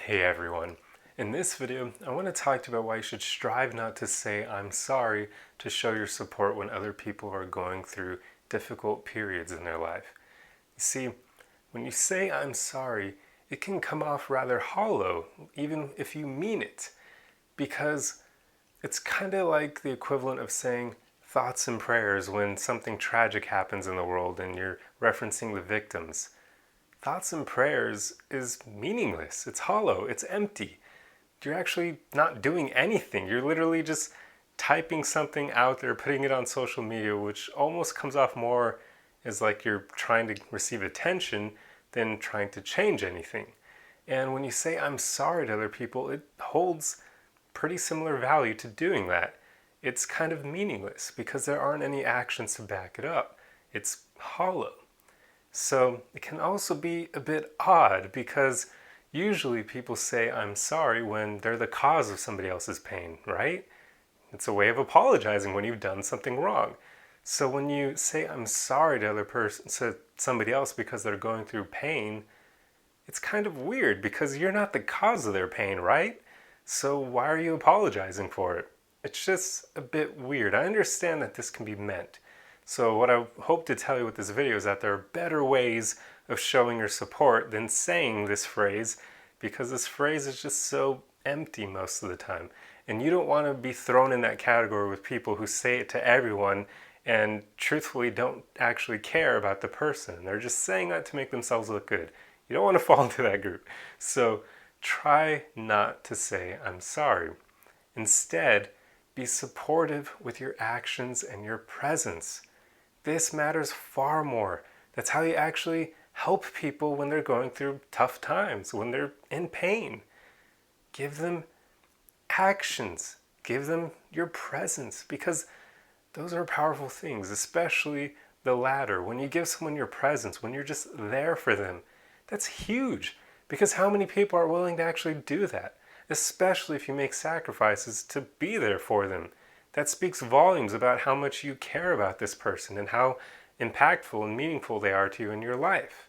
Hey everyone. In this video, I want to talk to you about why you should strive not to say I'm sorry to show your support when other people are going through difficult periods in their life. You see, when you say I'm sorry, it can come off rather hollow, even if you mean it, because it's kind of like the equivalent of saying thoughts and prayers when something tragic happens in the world and you're referencing the victims. Thoughts and prayers is meaningless. It's hollow. It's empty. You're actually not doing anything. You're literally just typing something out there, putting it on social media, which almost comes off more as like you're trying to receive attention than trying to change anything. And when you say I'm sorry to other people, it holds pretty similar value to doing that. It's kind of meaningless because there aren't any actions to back it up. It's hollow. So it can also be a bit odd because usually people say I'm sorry when they're the cause of somebody else's pain, right? It's a way of apologizing when you've done something wrong. So when you say I'm sorry to somebody else because they're going through pain, it's kind of weird because you're not the cause of their pain, right? So why are you apologizing for it? It's just a bit weird. I understand that this can be meant. So what I hope to tell you with this video is that there are better ways of showing your support than saying this phrase, because this phrase is just so empty most of the time. And you don't want to be thrown in that category with people who say it to everyone and truthfully don't actually care about the person. They're just saying that to make themselves look good. You don't want to fall into that group. So try not to say I'm sorry. Instead, be supportive with your actions and your presence. This matters far more. That's how you actually help people when they're going through tough times, when they're in pain. Give them actions. Give them your presence, because those are powerful things, especially the latter. When you give someone your presence, when you're just there for them, that's huge, because how many people are willing to actually do that? Especially if you make sacrifices to be there for them. That speaks volumes about how much you care about this person and how impactful and meaningful they are to you in your life.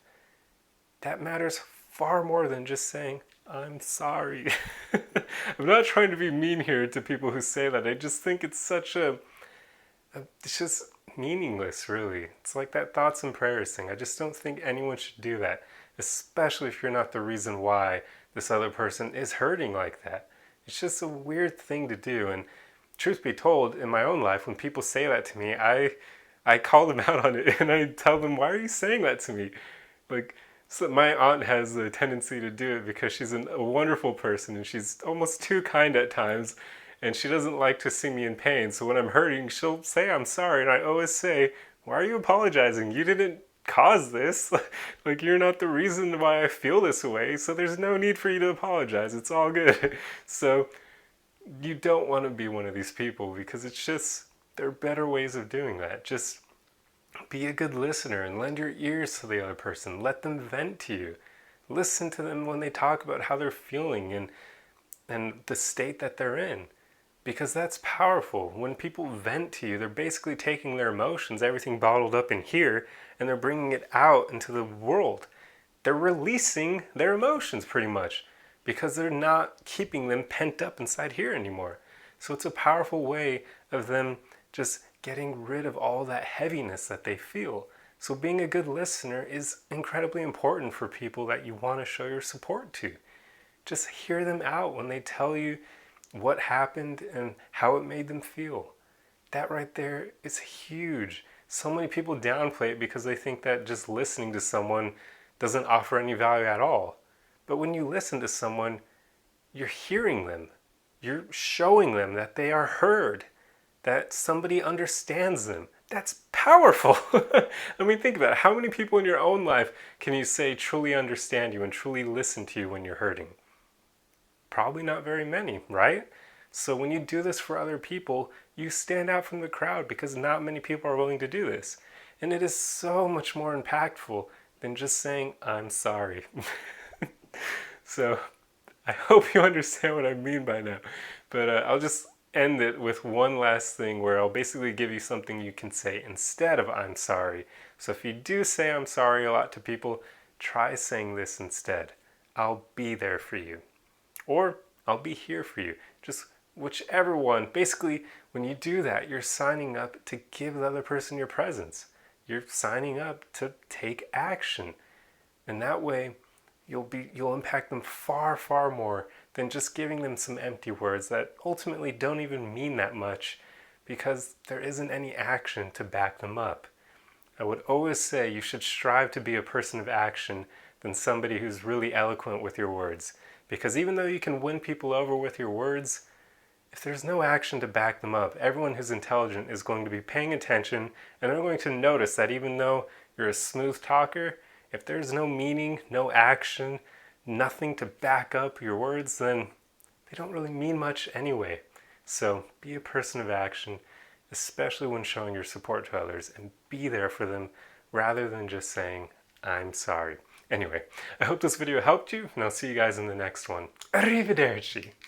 That matters far more than just saying, I'm sorry. I'm not trying to be mean here to people who say that. I just think it's it's just meaningless, really. It's like that thoughts and prayers thing. I just don't think anyone should do that, especially if you're not the reason why this other person is hurting like that. It's just a weird thing to do. And truth be told, in my own life, when people say that to me, I call them out on it and I tell them, why are you saying that to me? Like, so my aunt has a tendency to do it because she's a wonderful person and she's almost too kind at times, and she doesn't like to see me in pain. So when I'm hurting, she'll say I'm sorry, and I always say, why are you apologizing? You didn't cause this. Like, you're not the reason why I feel this way, so there's no need for you to apologize. It's all good. So you don't want to be one of these people, because it's just, there are better ways of doing that. Just be a good listener and lend your ears to the other person. Let them vent to you. Listen to them when they talk about how they're feeling and the state that they're in. Because that's powerful. When people vent to you, they're basically taking their emotions, everything bottled up in here, and they're bringing it out into the world. They're releasing their emotions pretty much, because they're not keeping them pent up inside here anymore. So it's a powerful way of them just getting rid of all that heaviness that they feel. So being a good listener is incredibly important for people that you want to show your support to. Just hear them out when they tell you what happened and how it made them feel. That right there is huge. So many people downplay it because they think that just listening to someone doesn't offer any value at all. But when you listen to someone, you're hearing them. You're showing them that they are heard, that somebody understands them. That's powerful. I mean, think about it. How many people in your own life can you say truly understand you and truly listen to you when you're hurting? Probably not very many, right? So when you do this for other people, you stand out from the crowd, because not many people are willing to do this. And it is so much more impactful than just saying, I'm sorry. So I hope you understand what I mean by now. But I'll just end it with one last thing where I'll basically give you something you can say instead of I'm sorry. So if you do say I'm sorry a lot to people, try saying this instead. I'll be there for you. or I'll be here for you. Just whichever one. Basically, when you do that, you're signing up to give the other person your presence. You're signing up to take action. And that way, you'll impact them far, far more than just giving them some empty words that ultimately don't even mean that much because there isn't any action to back them up. I would always say you should strive to be a person of action than somebody who's really eloquent with your words. Because even though you can win people over with your words, if there's no action to back them up, everyone who's intelligent is going to be paying attention and they're going to notice that even though you're a smooth talker, if there's no meaning, no action, nothing to back up your words, then they don't really mean much anyway. So be a person of action, especially when showing your support to others, and be there for them rather than just saying, I'm sorry. Anyway, I hope this video helped you, and I'll see you guys in the next one. Arrivederci!